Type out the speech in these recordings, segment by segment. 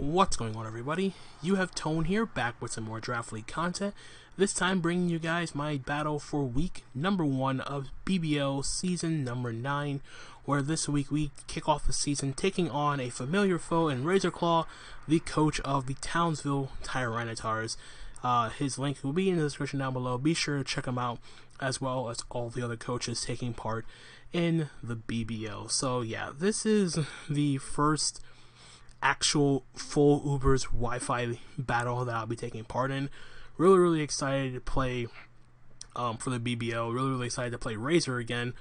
What's going on, everybody? You have Tone here, back with some more Draft League content. This time bringing you guys my battle for week number 1 of BBL season number 9, where this week we kick off the season taking on a familiar foe in RazorClawww, the coach of the Townsville Tyranitars. His link will be in the description down below. Be sure to check him out, as well as all the other coaches taking part in the BBL. So yeah, this is the first actual full Uber's Wi-Fi battle that I'll be taking part in. Really excited to play for the BBL. Really excited to play Razor again.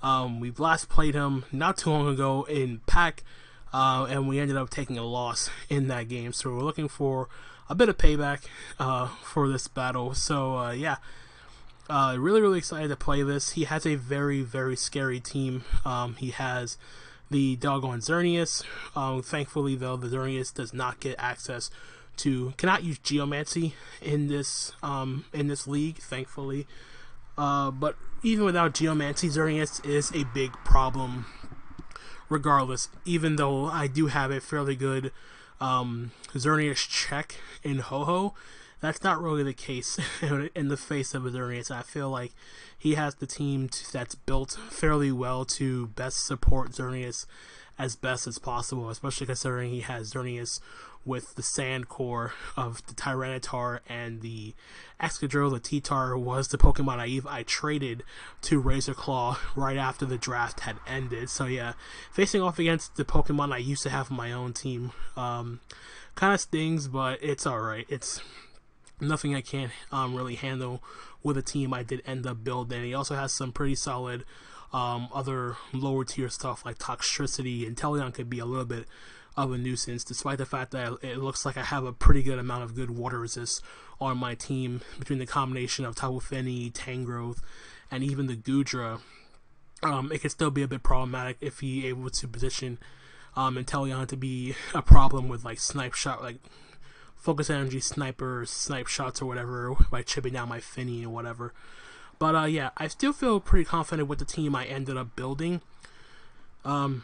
We've last played him not too long ago in Pack, and we ended up taking a loss in that game. So we're looking for a bit of payback for this battle. So yeah, really excited to play this. He has a very scary team. He has the doggone Xerneas. Thankfully, though, the Xerneas does not get access to, cannot use Geomancy in this league, thankfully. But even without Geomancy, Xerneas is a big problem regardless, even though I do have a fairly good Xerneas check in Ho-Ho. That's not really the case in the face of Xerneas. I feel like he has the team that's built fairly well to best support Xerneas as best as possible, especially considering he has Xerneas with the Sand Core of the Tyranitar and the Excadrill. The T-Tar was the Pokemon I traded to RazorClawww right after the draft had ended. So yeah, facing off against the Pokemon I used to have on my own team kind of stings, but it's alright. It's nothing I can't really handle with a team I did end up building. He also has some pretty solid other lower tier stuff like Toxtricity, and Teleon could be a little bit of a nuisance, despite the fact that it looks like I have a pretty good amount of good water resist on my team between the combination of Tapu Fini, Tangrowth, and even the Goodra. It could still be a bit problematic if he able to position Inteleon to be a problem with like Snipe Shot, like Focus Energy Sniper, Snipe Shots or whatever, by chipping down my Fini or whatever. But yeah, I still feel pretty confident with the team I ended up building. I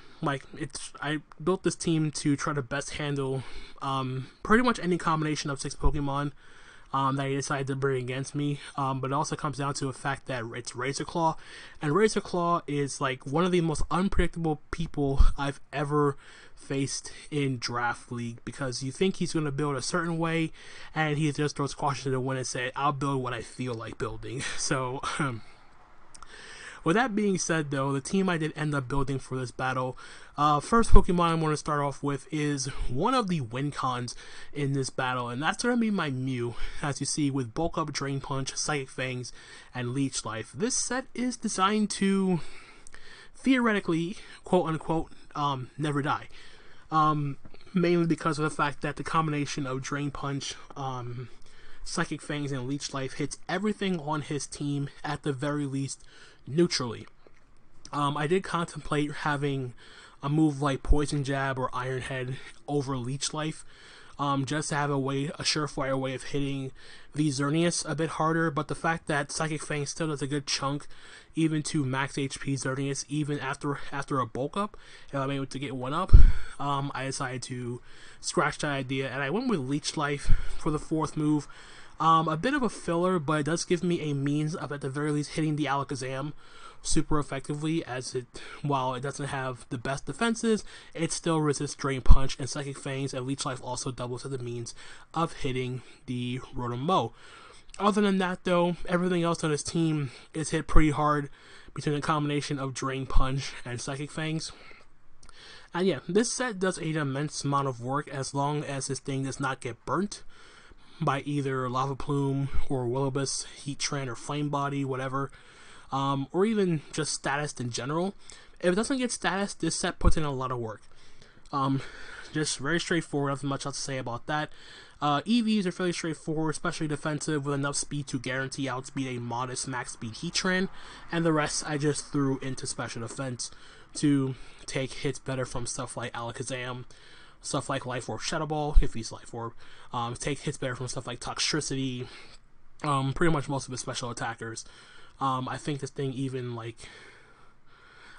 built this team to try to best handle pretty much any combination of 6 Pokemon that he decided to bring against me. But it also comes down to the fact that it's RazorClawww, and RazorClawww is like one of the most unpredictable people I've ever faced in Draft League, because you think he's going to build a certain way, and he just throws caution to the wind and say, I'll build what I feel like building. So with that being said, though, the team I did end up building for this battle, first Pokemon I want to start off with is one of the win cons in this battle, and that's going to be my Mew, as you see, with Bulk Up, Drain Punch, Psychic Fangs, and Leech Life. This set is designed to theoretically, quote-unquote, never die. Mainly because of the fact that the combination of Drain Punch, Psychic Fangs, and Leech Life hits everything on his team, at the very least, neutrally. I did contemplate having a move like Poison Jab or Iron Head over Leech Life, just to have a surefire way of hitting the Xerneas a bit harder, but the fact that Psychic Fang still does a good chunk, even to max HP Xerneas, even after a bulk up, and I'm able to get one up, I decided to scratch that idea, and I went with Leech Life for the 4th move. A bit of a filler, but it does give me a means of at the very least hitting the Alakazam super effectively, as while it doesn't have the best defenses, it still resists Drain Punch and Psychic Fangs, and Leech Life also doubles as a means of hitting the Rotom-Mow. Other than that, though, everything else on his team is hit pretty hard between a combination of Drain Punch and Psychic Fangs. And yeah, this set does an immense amount of work as long as this thing does not get burnt by either Lava Plume or Will-O-Wisp, Heatran, or Flame Body, whatever, or even just status in general. If it doesn't get status, this set puts in a lot of work. Just very straightforward, nothing much else to say about that. EVs are fairly straightforward, especially defensive, with enough speed to guarantee outspeed a modest max speed Heatran, and the rest I just threw into special defense to take hits better from stuff like Alakazam, stuff like Life Orb Shadow Ball, if he's Life Orb, take hits better from stuff like Toxtricity, pretty much most of his special attackers. I think this thing even, like,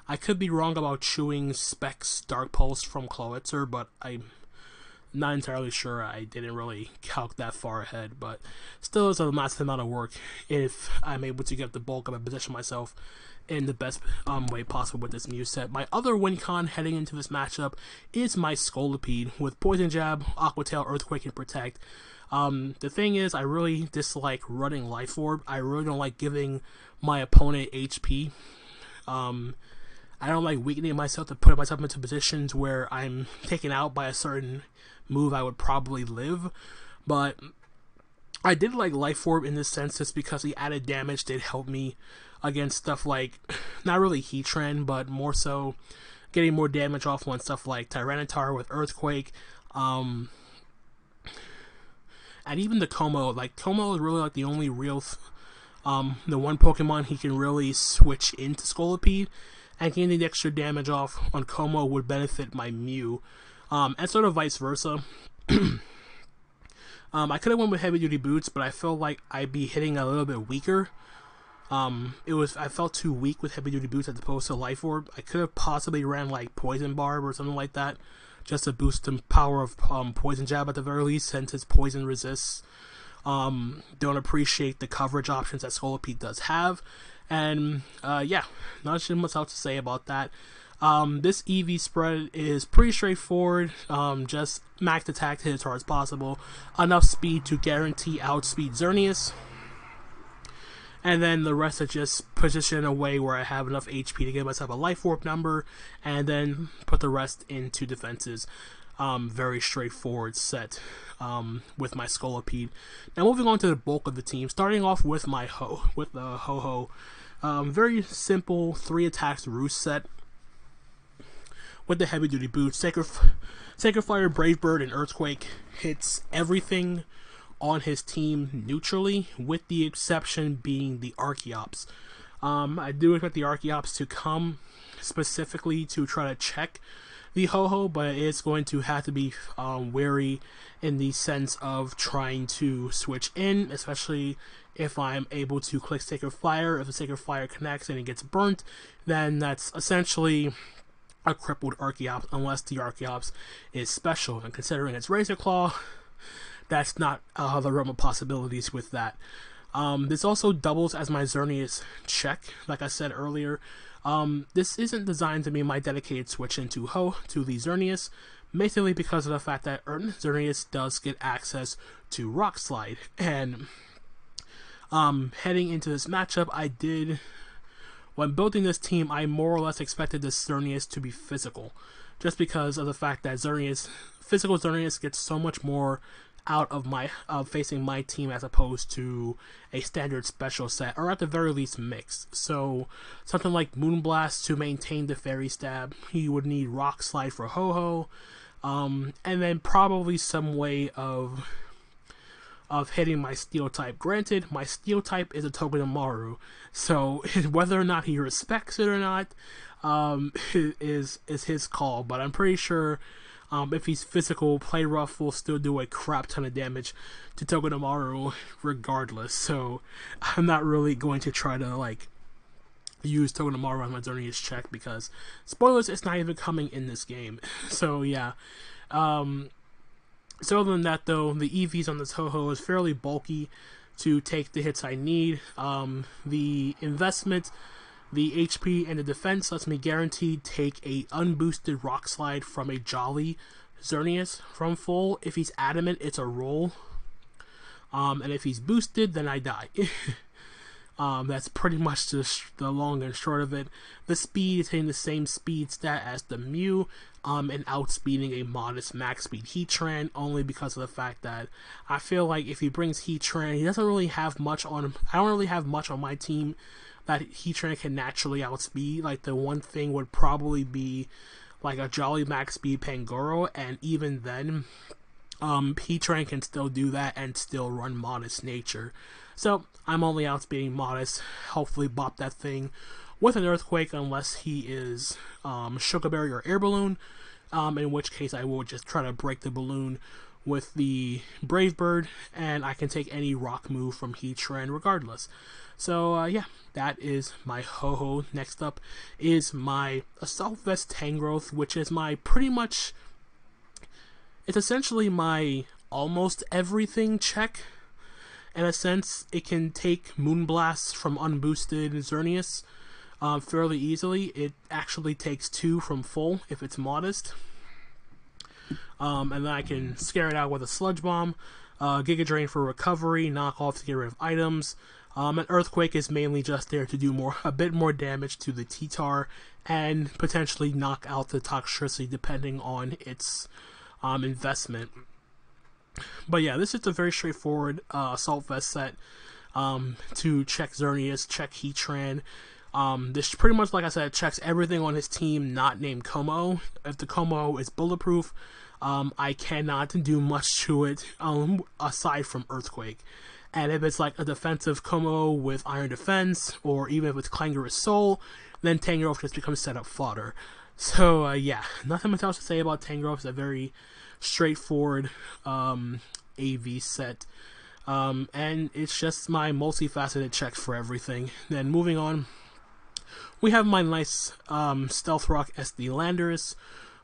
I could be wrong about chewing Specs Dark Pulse from Clawitzer, but Not entirely sure. I didn't really calc that far ahead, but still is a massive amount of work if I'm able to get the bulk of it, position myself in the best way possible with this new set. My other win con heading into this matchup is my Scolipede with Poison Jab, Aqua Tail, Earthquake, and Protect. The thing is, I really dislike running Life Orb. I really don't like giving my opponent HP. I don't like weakening myself to put myself into positions where I'm taken out by a certain move I would probably live. But I did like Life Orb in this sense just because the added damage did help me against stuff like, not really Heatran, but more so getting more damage off on stuff like Tyranitar with Earthquake. And even the Como. Like, Como is really like the only real, the one Pokemon he can really switch into Scolipede. And getting the extra damage off on Como would benefit my Mew. And sort of vice versa. I could have went with Heavy Duty Boots, but I felt like I'd be hitting a little bit weaker. I felt too weak with Heavy Duty Boots as opposed to Life Orb. I could have possibly ran like Poison Barb or something like that, just to boost the power of Poison Jab at the very least, since its poison resists. Don't appreciate the coverage options that Scolipede does have. And yeah, not too much else to say about that. This EV spread is pretty straightforward. Just max attack to hit as hard as possible, enough speed to guarantee outspeed Xerneas, and then the rest are just position in a way where I have enough HP to give myself a Life Orb number, and then put the rest into defenses. Very straightforward set with my Scolipede. Now moving on to the bulk of the team, starting off with my Ho-Ho. Very simple 3 attacks roost set with the Heavy Duty Boots. Sacred Fire, Brave Bird, and Earthquake hits everything on his team neutrally, with the exception being the Archeops. I do expect the Archeops to come specifically to try to check the Ho-Ho, but it's going to have to be wary in the sense of trying to switch in, especially if I'm able to click Sacred Fire. If the Sacred Fire connects and it gets burnt, then that's essentially a crippled Archeops, unless the Archeops is special. And considering it's Razor Claw, that's not the realm of possibilities with that. This also doubles as my Xerneas check, like I said earlier. This isn't designed to be my dedicated switch into to the Xerneas, basically because of the fact that Xerneas does get access to Rock Slide. And heading into this matchup, when building this team, I more or less expected this Xerneas to be physical, just because of the fact that physical Xerneas gets so much more out of facing my team as opposed to a standard special set, or at the very least mixed. So something like Moonblast to maintain the Fairy Stab, he would need Rock Slide for Ho-Ho, and then probably some way of hitting my Steel type. Granted, my Steel type is a Togedemaru, so whether or not he respects it or not is his call, but I'm pretty sure if he's physical, Play Rough will still do a crap ton of damage to Togedemaru regardless, so I'm not really going to try to use Togedemaru on my Xerneas check, because spoilers, it's not even coming in this game. So yeah, so other than that though, the EVs on this Ho-Ho is fairly bulky to take the hits I need. The investment, the HP, and the defense lets me guaranteed take a unboosted Rock Slide from a Jolly Xerneas from full. If he's adamant, it's a roll. And if he's boosted, then I die. That's pretty much just the long and short of it. The speed is hitting the same speed stat as the Mew, and outspeeding a modest max speed Heatran, only because of the fact that I feel like if he brings Heatran, he doesn't really have much on him. I don't really have much on my team that Heatran can naturally outspeed. Like, the one thing would probably be like a Jolly max speed Pangoro, and even then, Heatran can still do that and still run Modest Nature. So I'm only outspeeding Modest. Hopefully bop that thing with an Earthquake, unless he is Sugar Berry or Air Balloon, in which case I will just try to break the balloon with the Brave Bird, and I can take any rock move from Heatran regardless. So yeah, that is my Ho-Ho. Next up is my Assault Vest Tangrowth, which is my pretty much It's essentially my almost everything check. In a sense, it can take Moonblast from unboosted Xerneas fairly easily. It actually takes 2 from full if it's modest. And then I can scare it out with a Sludge Bomb, Giga Drain for recovery, Knock Off to get rid of items. And Earthquake is mainly just there to do a bit more damage to the T-Tar and potentially knock out the Toxtricity depending on its investment. But yeah, this is a very straightforward Assault Vest set to check Xerneas, check Heatran. This pretty much, like I said, checks everything on his team not named Como. If the Como is bulletproof, I cannot do much to it aside from Earthquake. And if it's like a defensive Como with Iron Defense, or even if it's Clangorous Soul, then Tangrowth just becomes setup fodder. So yeah, nothing much else to say about Tangrowth. It's a very straightforward AV set. And it's just my multifaceted check for everything. Then moving on, we have my nice Stealth Rock SD Landorus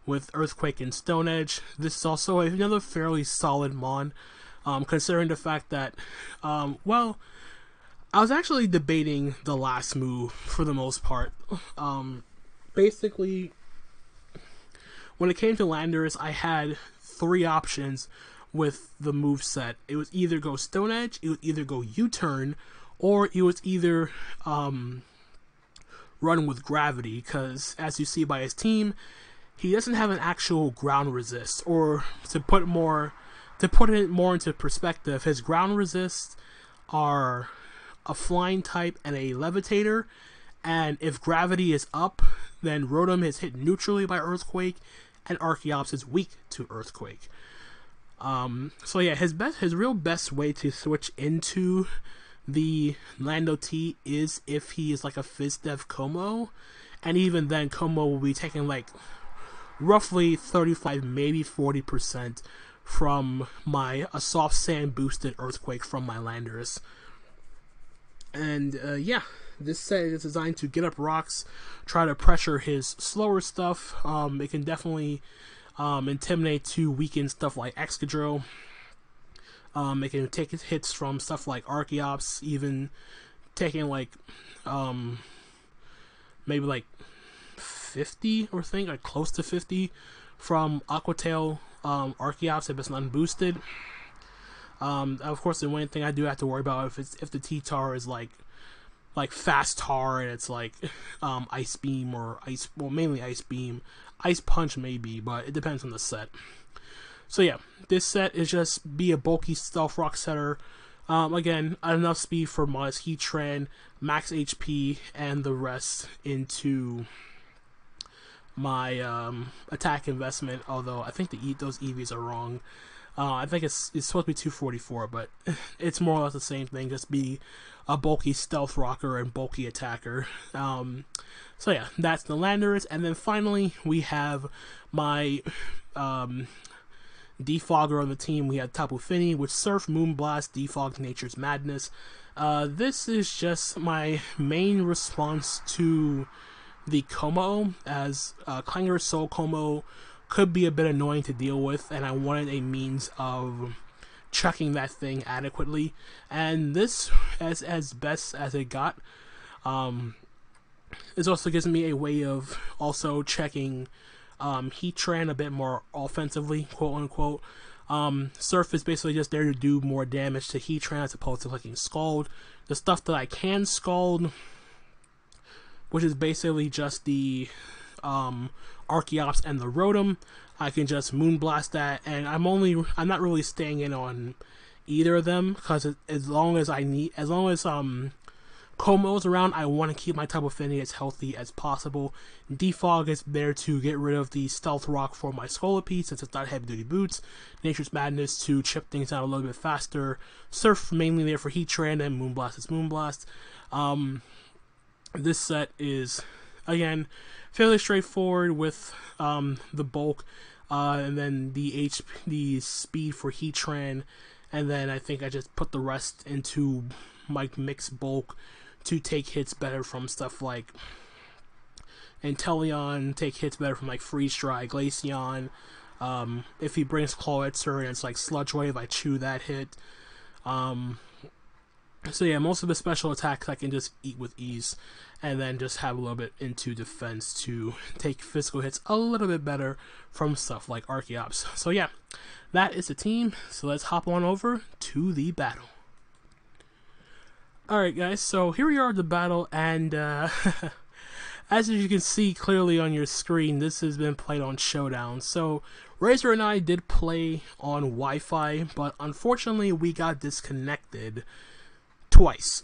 with Earthquake and Stone Edge. This is also another fairly solid Mon, considering the fact that, well, I was actually debating the last move for the most part. Basically, when it came to Landorus, I had 3 options with the move set. It was either go Stone Edge, it would either go U-turn, or it was either run with Gravity, because as you see by his team, he doesn't have an actual ground resist. Or to put it more into perspective, his ground resists are a flying type and a levitator, and if Gravity is up, then Rotom is hit neutrally by Earthquake, and Archeops is weak to Earthquake. So yeah, his real best way to switch into the Lando T is if he is like a Fizz-Dev Como, and even then Como will be taking like roughly 35, maybe 40% from a soft sand boosted Earthquake from my Landorus. And yeah, this set is designed to get up rocks, try to pressure his slower stuff. It can definitely intimidate to weaken stuff like Excadrill. It can take hits from stuff like Archeops, even taking like maybe like 50 or thing, like close to 50 from Aqua Tail Archeops if it's unboosted. Of course, the one thing I do have to worry about if the T-Tar is like Fast Tar and it's like Ice Beam or mainly Ice Beam. Ice Punch maybe, but it depends on the set. So yeah, this set is just be a bulky Stealth Rock setter. Again, enough speed for modest Heatran, max HP, and the rest into my attack investment. Although I think those EVs are wrong. I think it's supposed to be 244, but it's more or less the same thing. Just be a bulky Stealth Rocker and bulky attacker. So yeah, that's the Landorus. And then finally, we have my Defogger on the team. We have Tapu Fini, which Surf, Moonblast, Defog, Nature's Madness. This is just my main response to the Como, as Clangorous Soul Como could be a bit annoying to deal with, and I wanted a means of checking that thing adequately. And this, as best as it got, this also gives me a way of also checking Heatran a bit more offensively, quote unquote. Surf is basically just there to do more damage to Heatran as opposed to clicking Scald. The stuff that I can Scald, which is basically just the Archeops and the Rotom, I can just Moonblast that, and I'm not really staying in on either of them, because as long as Como's around, I want to keep my Tapu Fini as healthy as possible. Defog is there to get rid of the Stealth Rock for my Scolipede, since it's not heavy duty boots. Nature's Madness to chip things out a little bit faster. Surf mainly there for Heatran, and Moonblast is Moonblast. This set is, again, fairly straightforward with the bulk, and then the speed for Heatran, and then I think I just put the rest into my mixed bulk to take hits better from stuff like Inteleon, take hits better from like Freeze Dry, Glaceon, If he brings Clawitzer and it's like Sludge Wave, I chew that hit. So yeah, most of the special attacks I can just eat with ease, and then just have a little bit into defense to take physical hits a little bit better from stuff like Archeops. So yeah, that is the team. So let's hop on over to the battle. Alright guys, so here we are at the battle, and as you can see clearly on your screen, this has been played on Showdown. So Razor and I did play on Wi-Fi, but unfortunately we got disconnected twice.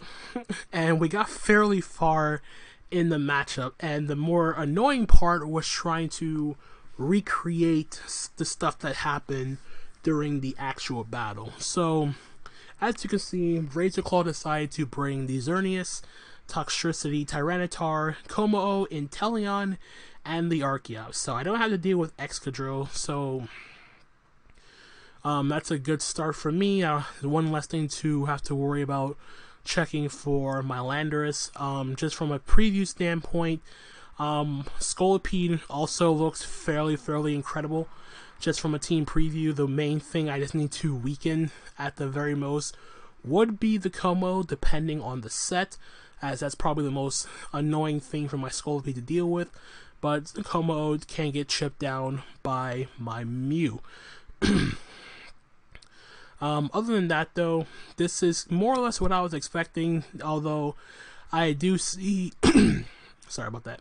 And we got fairly far in the matchup, and the more annoying part was trying to recreate the stuff that happened during the actual battle. So as you can see, RazorClaw decided to bring the Xerneas, Toxtricity, Tyranitar, Como-O, Inteleon, and the Archeops. So I don't have to deal with Excadrill, so that's a good start for me. One less thing to have to worry about checking for my Landorus. Just from a preview standpoint, Scolipede also looks fairly incredible. Just from a team preview, the main thing I just need to weaken at the very most would be the Como, depending on the set, as that's probably the most annoying thing for my Scolipede to deal with. But Como can get chipped down by my Mew. Other than that, though, this is more or less what I was expecting, although I do see sorry about that.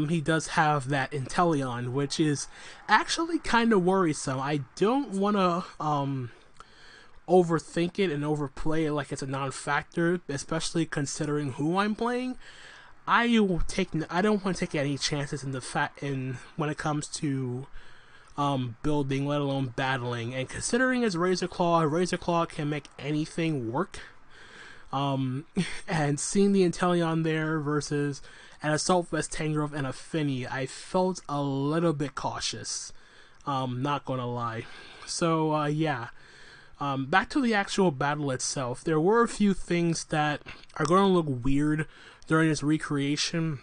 He does have that Inteleon, which is actually kind of worrisome. I don't want to overthink it and overplay it like it's a non-factor, especially considering who I'm playing. I don't want to take any chances when it comes to building, let alone battling. And considering it's RazorClaw can make anything work. And seeing the Inteleon there versus an Assault Vest, Tangrowth, and a FINI, I felt a little bit cautious. Not gonna lie. So yeah. Back to the actual battle itself. There were a few things that are going to look weird during this recreation,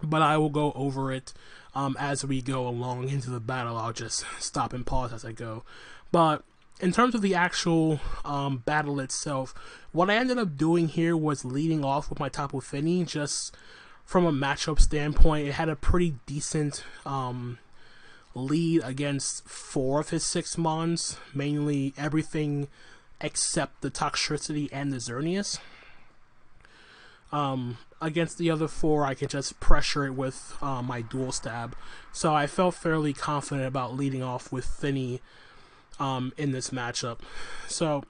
but I will go over it as we go along into the battle. I'll just stop and pause as I go. But in terms of the actual battle itself, what I ended up doing here was leading off with my Tapu Fini. Just from a matchup standpoint, it had a pretty decent lead against 4 of his 6 mons, mainly everything except the Toxtricity and the Xerneas. Against the other 4, I could just pressure it with my dual stab, so I felt fairly confident about leading off with Fini in this matchup. So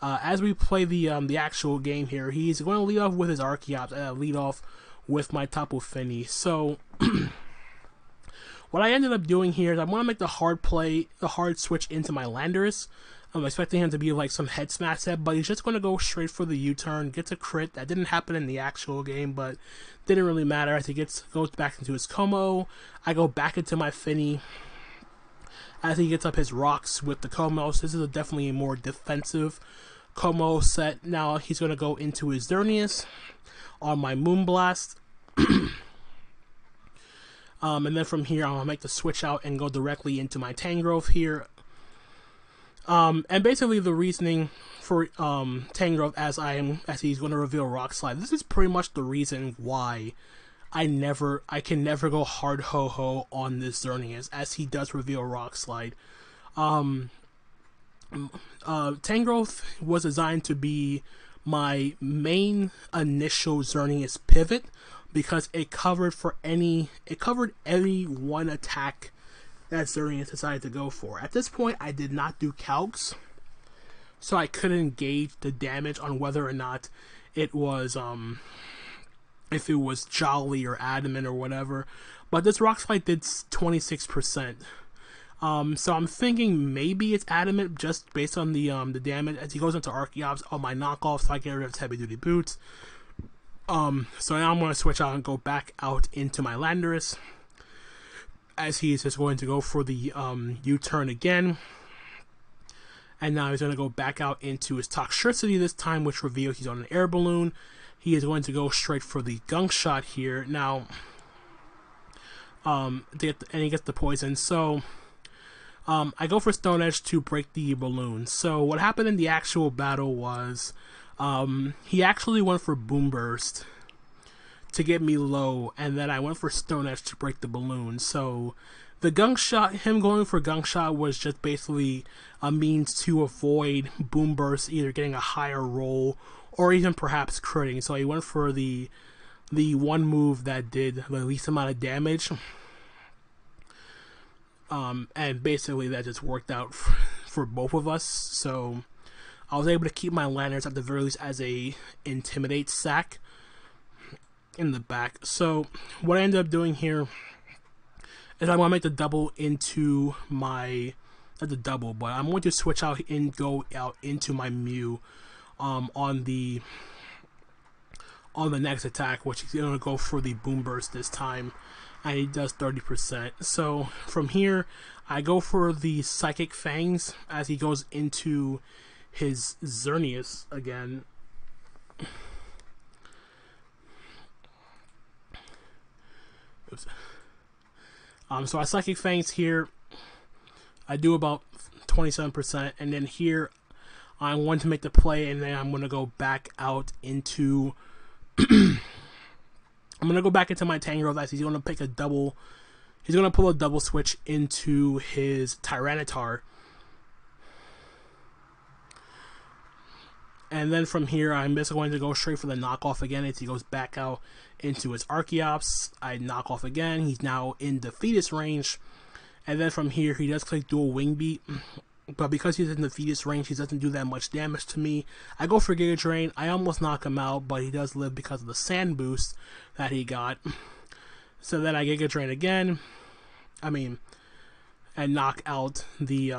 as we play the actual game here, he's going to lead off with his Archeops, and I lead off with my Tapu Fini. So what I ended up doing here is I want to make the hard switch into my Landorus. I'm expecting him to be like some head smash set, but he's just going to go straight for the U-turn, gets a crit. That didn't happen in the actual game, but didn't really matter as he goes back into his Como. I go back into my Fini as he gets up his rocks with the Como. So this is definitely a more defensive Como set. Now he's going to go into his Xerneas on my Moonblast. And then from here, I'm going to make the switch out and go directly into my Tangrowth here. And basically the reasoning for Tangrowth as he's going to reveal Rock Slide, this is pretty much the reason why I can never go hard ho-ho on this Xerneas, as he does reveal Rock Slide. Tangrowth was designed to be my main initial Xerneas pivot, because it covered any one attack that Xerneas decided to go for. At this point, I did not do calcs, so I couldn't gauge the damage on whether or not it was if it was Jolly or Adamant or whatever. But this Rock Slide did 26%. So I'm thinking maybe it's Adamant just based on the damage as he goes into Archeops on my knockoff, so I get rid of his heavy duty boots. So now I'm going to switch out and go back out into my Landorus, as he's just going to go for the U-turn again. And now he's going to go back out into his Toxtricity this time, which reveals he's on an air balloon. He is going to go straight for the Gunk Shot here. Now, and he gets the poison. So I go for Stone Edge to break the balloon. So what happened in the actual battle was he actually went for Boom Burst to get me low, and then I went for Stone Edge to break the balloon. So the gunk shot, him going for gunk shot, was just basically a means to avoid Boom Burst either getting a higher roll or even perhaps critting. So he went for the one move that did the least amount of damage. And basically that just worked out for both of us. So I was able to keep my Lanterns at the very least as a Intimidate sack in the back. So what I ended up doing here is I'm going to make the double into my, not the double, but I'm going to switch out and go out into my Mew on the next attack, which is going to go for the Boom Burst this time, and he does 30%. So from here, I go for the Psychic Fangs as he goes into his Xerneas again. Oops. So I Psychic Fangs here. I do about 27%, and then here I want to make the play, and then I'm going to go back out into I'm going to go back into my Tangrowth as he's going to pick a double. He's going to pull a double switch into his Tyranitar. And then from here, I'm just going to go straight for the knockoff again as he goes back out into his Archeops. I knock off again. He's now in the Fetus range. And then from here, he does click Dual Wing Beat. But because he's in the Fetus range, he doesn't do that much damage to me. I go for Giga Drain. I almost knock him out, but he does live because of the Sand Boost that he got. So then I Giga Drain again. And knock out the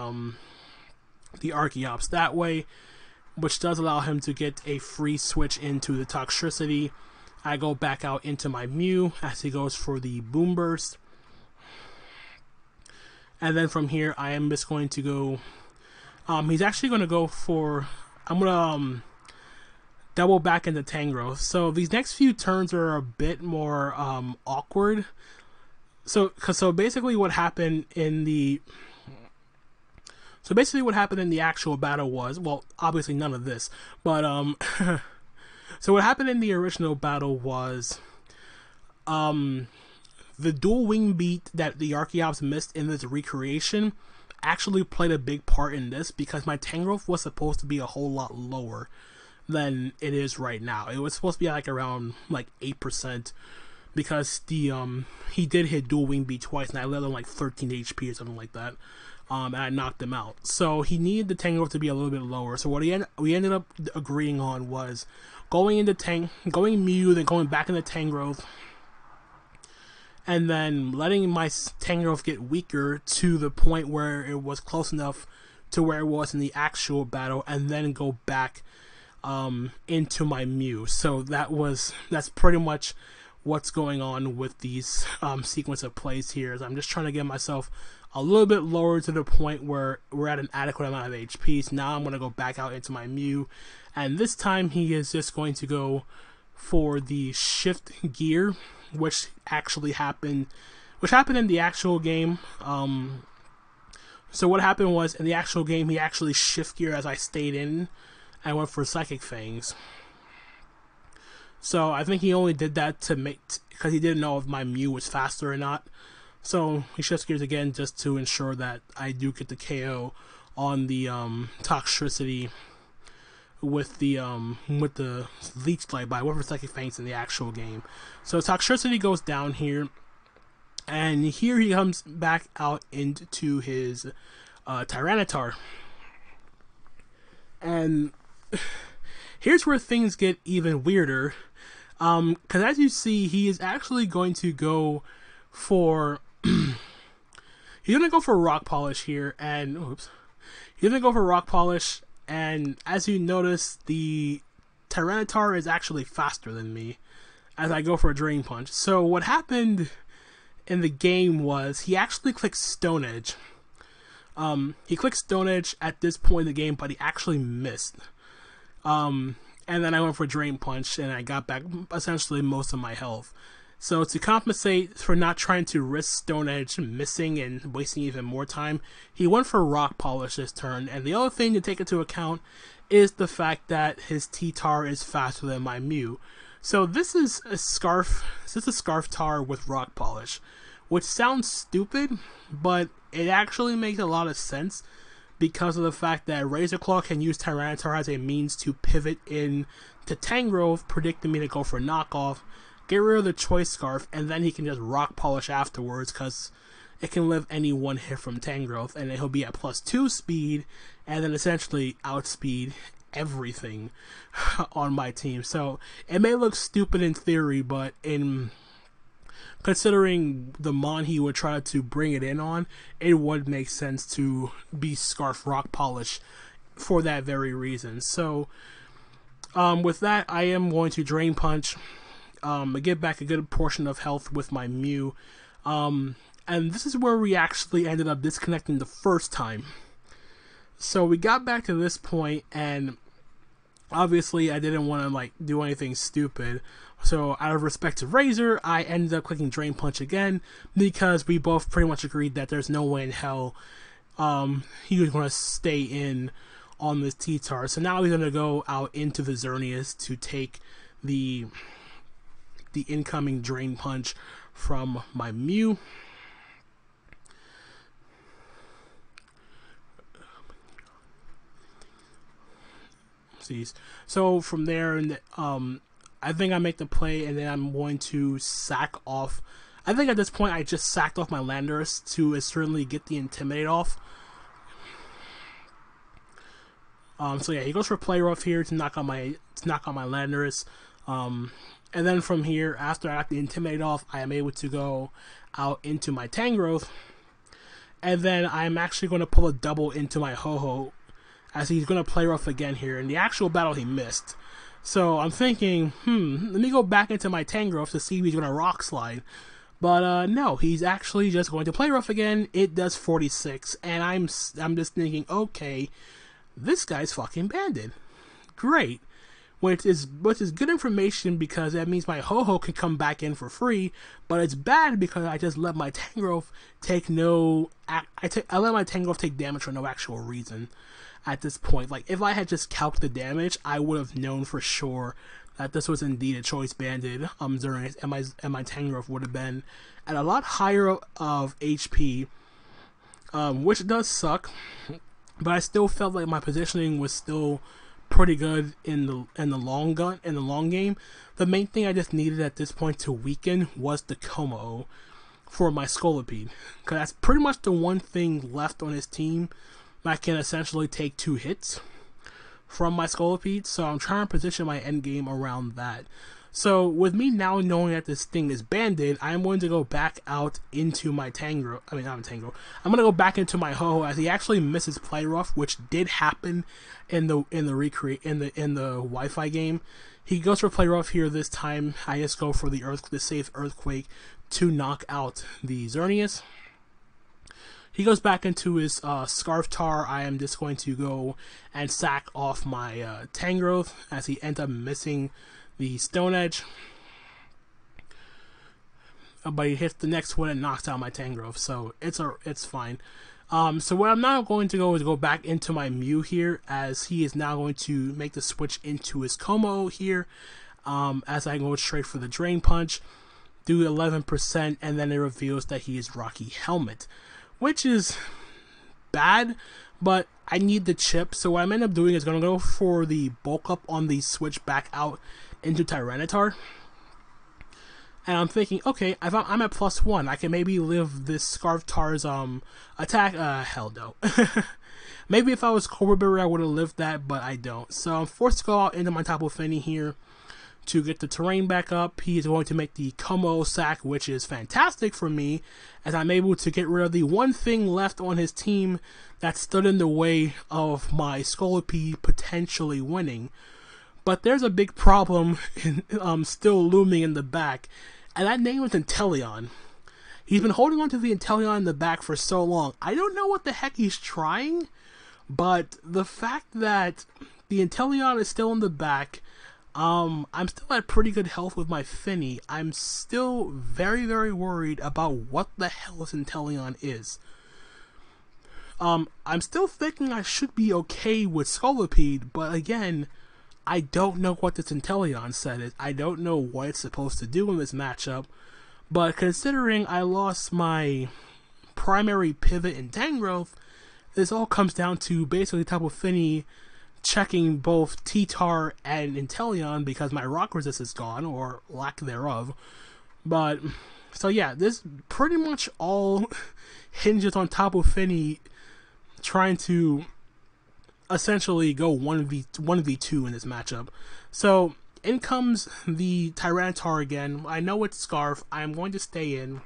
Archeops that way, which does allow him to get a free switch into the Toxtricity. I go back out into my Mew as he goes for the Boom Burst. And then from here, I am just going to go... he's actually going to go for... I'm going to double back into Tangrowth. So these next few turns are a bit more awkward. So basically what happened in the... So basically what happened in the actual battle was, well, obviously none of this, but, so what happened in the original battle was, the Dual Wing Beat that the Archeops missed in this recreation actually played a big part in this, because my Tangrowth was supposed to be a whole lot lower than it is right now. It was supposed to be like around, like, 8%, because the, he did hit Dual Wing Beat twice, and I left him like 13 HP or something like that. And I knocked him out. So he needed the Tangrowth to be a little bit lower. So what we ended up agreeing on was going Mew, then going back into Tangrowth, and then letting my Tangrowth get weaker to the point where it was close enough to where it was in the actual battle, and then go back into my Mew. So that's pretty much what's going on with these sequence of plays here. Is I'm just trying to get myself a little bit lower to the point where we're at an adequate amount of HP. So now I'm going to go back out into my Mew, and this time he is just going to go for the Shift Gear, which happened in the actual game. So what happened was, in the actual game, he actually Shift Gear as I stayed in and went for Psychic Fangs. So I think he only did that because he didn't know if my Mew was faster or not. So he shifts gears again just to ensure that I do get the KO on the Toxtricity with the Leech Light, but I went for Psychic Fangs in the actual game. So Toxtricity goes down here, and here he comes back out into his Tyranitar. And here's where things get even weirder, because as you see, he is actually going to go for he's gonna go for Rock Polish here, and he's gonna go for Rock Polish, and as you notice, the Tyranitar is actually faster than me as I go for a Drain Punch. So what happened in the game was he actually clicked Stone Edge. He clicked Stone Edge at this point in the game, but he actually missed. And then I went for Drain Punch, and I got back essentially most of my health. So to compensate for not trying to risk Stone Edge missing and wasting even more time, he went for Rock Polish this turn. And the other thing to take into account is the fact that his T-Tar is faster than my Mew. So this is a Scarf Tar with Rock Polish, which sounds stupid, but it actually makes a lot of sense because of the fact that RazorClaw can use Tyranitar as a means to pivot in to Tangrowth, predicting me to go for knockoff, get rid of the Choice Scarf, and then he can just Rock Polish afterwards because it can live any one hit from Tangrowth, and then he'll be at +2 speed, and then essentially outspeed everything on my team. So it may look stupid in theory, but in considering the mon he would try to bring it in on, it would make sense to be Scarf Rock Polish for that very reason. So with that, I am going to Drain Punch, get back a good portion of health with my Mew, and this is where we actually ended up disconnecting the first time. So we got back to this point, and obviously I didn't want to like do anything stupid. So out of respect to Razor, I ended up clicking Drain Punch again because we both pretty much agreed that there's no way in hell he was going to stay in on this T-Tar. So now he's going to go out into the Xerneas to take the incoming Drain Punch from my Mew. So from there, I think I make the play, and then I'm going to sack off. I think at this point I just sacked off my Landorus to certainly get the Intimidate off. So yeah, he goes for Play Rough here to knock on my Landorus. And then from here, after I got the Intimidate off, I am able to go out into my Tangrowth, and then I'm actually going to pull a double into my Ho-Oh, as he's going to Play Rough again here. In the actual battle, he missed. So I'm thinking, let me go back into my Tangrowth to see if he's going to Rock Slide. But no, he's actually just going to Play Rough again. It does 46, and I'm just thinking, okay, this guy's fucking banded. Great. Which is good information because that means my Ho-Oh can come back in for free, but it's bad because I just let my Tangrowth take I let my Tangrowth take damage for no actual reason at this point. Like, if I had just calced the damage, I would have known for sure that this was indeed a choice banded Xerneas, and my Tangrowth would have been at a lot higher of HP, which does suck, but I still felt like my positioning was still pretty good in the long game. The main thing I just needed at this point to weaken was the Como for my Scolipede, because that's pretty much the one thing left on his team that can essentially take 2 hits from my Scolipede. So I'm trying to position my end game around that. So with me now knowing that this thing is banded, I'm going to go back out into my Tangrowth. I mean, not Tangrowth. I'm going to go back into my Ho-Oh as he actually misses Play Rough, which did happen in the Wi-Fi game. He goes for Play Rough here this time. I just go for the safe Earthquake to knock out the Xerneas. He goes back into his Scarf Tar. I am just going to go and sack off my Tangrowth as he ends up missing the Stone Edge, but he hits the next one and knocks out my Tangrowth, so it's fine. So what I'm now going to go is go back into my Mew here, as he is now going to make the switch into his Como here, as I go straight for the Drain Punch, do 11%, and then it reveals that he is Rocky Helmet, which is bad, but I need the chip. So what I'm end up doing is going to go for the bulk up on the switch back out into Tyranitar, and I'm thinking, okay, if I'm at +1, I can maybe live this Scarf Tar's attack. Hell no. Maybe if I was Cobra Bearer, I would have lived that, but I don't. So I'm forced to go out into my Tapu Fini here to get the terrain back up. He is going to make the Como sack, which is fantastic for me, as I'm able to get rid of the one thing left on his team that stood in the way of my Scolipede potentially winning. But there's a big problem still looming in the back, and that name is Inteleon. He's been holding on to the Inteleon in the back for so long. I don't know what the heck he's trying, but the fact that the Inteleon is still in the back, I'm still at pretty good health with my FINI. I'm still very, very worried about what the hell this Inteleon is. I'm still thinking I should be okay with Scolipede, but again, I don't know what this Inteleon set is. I don't know what it's supposed to do in this matchup, but considering I lost my primary pivot in Tangrowth, this all comes down to basically Tapu Fini checking both T-Tar and Inteleon because my rock resist is gone, or lack thereof. But, so yeah, this pretty much all hinges on Tapu Fini trying to essentially go 1v2 in this matchup. So, in comes the Tyranitar again. I know it's Scarf. I'm going to stay in.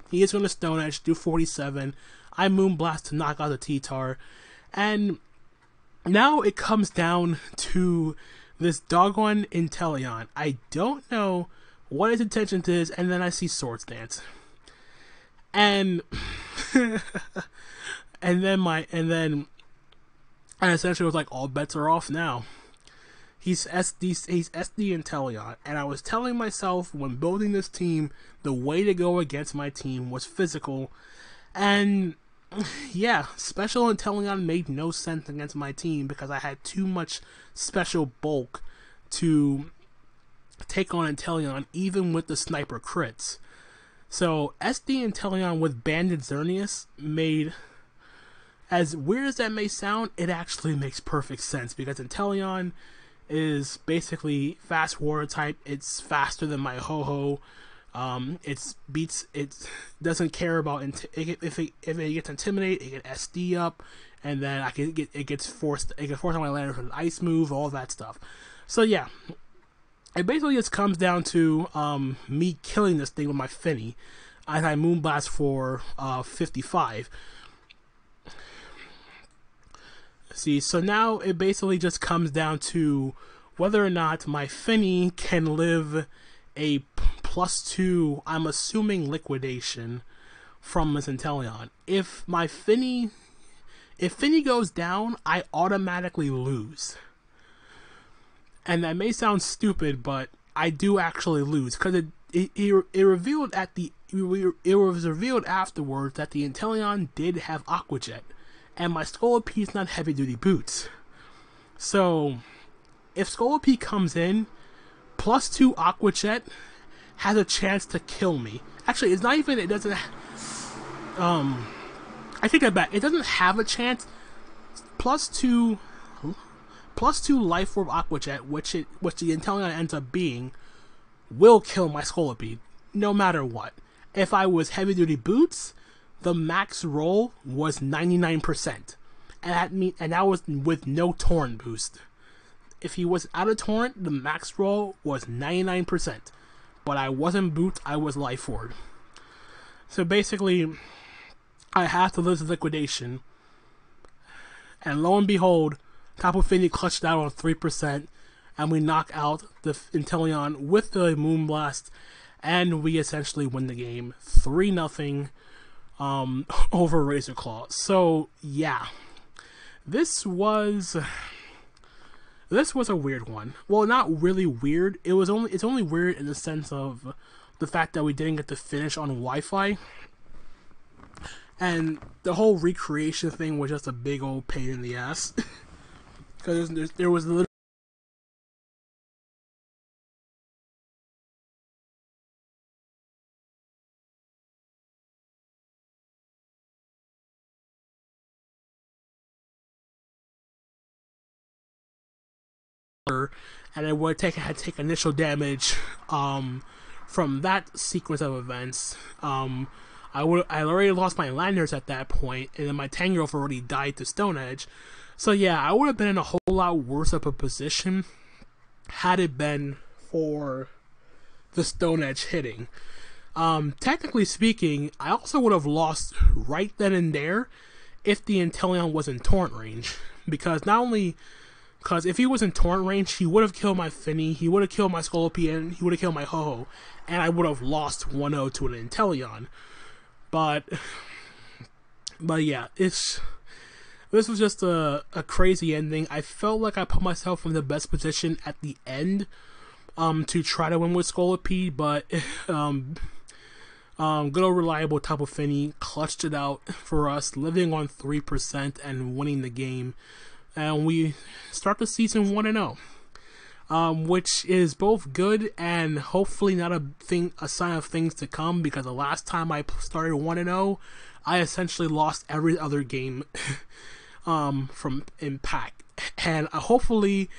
He is going to Stone Edge, do 47. I Moonblast to knock out the T-Tar. And now it comes down to this doggone Inteleon. I don't know what his intention is, and then I see Swords Dance. And and essentially was like, all bets are off now. He's SD Inteleon, and I was telling myself when building this team, the way to go against my team was physical, and yeah, special Inteleon made no sense against my team because I had too much special bulk to take on Inteleon, even with the sniper crits. So SD Inteleon with Banded Xerneas made, as weird as that may sound, it actually makes perfect sense because Inteleon is basically fast water type. It's faster than my Ho-Ho. It doesn't care about if it gets intimidated, it gets SD up, and then it gets forced on my lander for an ice move, all that stuff. So yeah, it basically just comes down to me killing this thing with my FINI as I Moonblast for 55. See, so now it basically just comes down to whether or not my FINI can live a +2, I'm assuming, liquidation from this Inteleon. If FINI goes down, I automatically lose. And that may sound stupid, but I do actually lose because it revealed it was revealed afterwards that the Inteleon did have Aqua Jet, and my Scolipede not heavy duty boots. So if Scolipede comes in, +2 Aqua Jet has a chance to kill me. Actually, it's not even. It doesn't. I take that back. It doesn't have a chance. +2 Life Orb Aqua Jet, which the Inteleon ends up being, will kill my Scolipede, no matter what. If I was heavy duty boots, the max roll was 99%, and that was with no Torrent boost. If he was out of Torrent, the max roll was 99%. But I wasn't boots, I was Life Orb. So basically, I have to lose the liquidation. And lo and behold, Tapu Fini clutched out on 3%, and we knock out the Inteleon with the Moonblast, and we essentially win the game 3-0 over RazorClaw. So yeah, this was a weird one. Well, not really weird. It's only weird in the sense of the fact that we didn't get to finish on Wi-Fi, and the whole recreation thing was just a big old pain in the ass. Because there was literally and it would had to take initial damage from that sequence of events. I already lost my Landers at that point, and then my Tangrowth already died to Stone Edge. So yeah, I would have been in a whole lot worse of a position had it been for the Stone Edge hitting. Technically speaking, I also would have lost right then and there if the Inteleon was in Torrent range. Because if he was in Torrent range, he would have killed my FINI, he would have killed my Scolipede, and he would have killed my Ho-Ho, and I would have lost 1-0 to an Inteleon. But yeah, this was just a crazy ending. I felt like I put myself in the best position at the end to try to win with Scolipede, but good old reliable TAPU FINI clutched it out for us, living on 3% and winning the game. And we start the season 1-0. Which is both good and hopefully not a sign of things to come, because the last time I started 1-0, I essentially lost every other game from Impact. And hopefully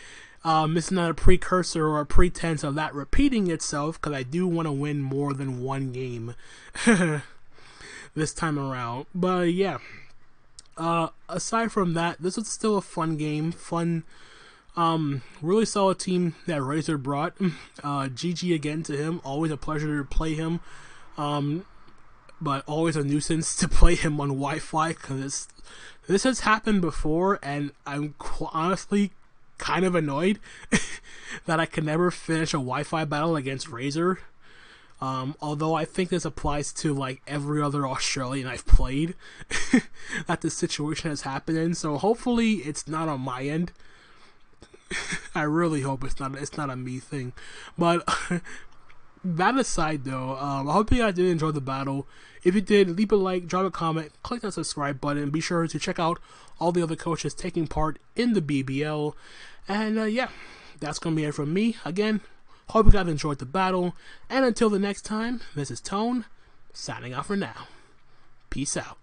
this is not a precursor or a pretense of that repeating itself, because I do want to win more than one game this time around. But yeah, aside from that, this was still a fun game. Really solid team that Razor brought. GG again to him. Always a pleasure to play him. But always a nuisance to play him on Wi-Fi, because this has happened before, and I'm honestly kind of annoyed that I can never finish a Wi-Fi battle against Razor. Although I think this applies to like every other Australian I've played that this situation has happened in. So hopefully it's not on my end. I really hope it's not a me thing. But that aside though, I hope you guys did enjoy the battle. If you did, leave a like, drop a comment, click that subscribe button, and be sure to check out all the other coaches taking part in the BBL. And yeah, that's gonna be it from me. Again, hope you guys enjoyed the battle, and until the next time, this is Tone, signing out for now. Peace out.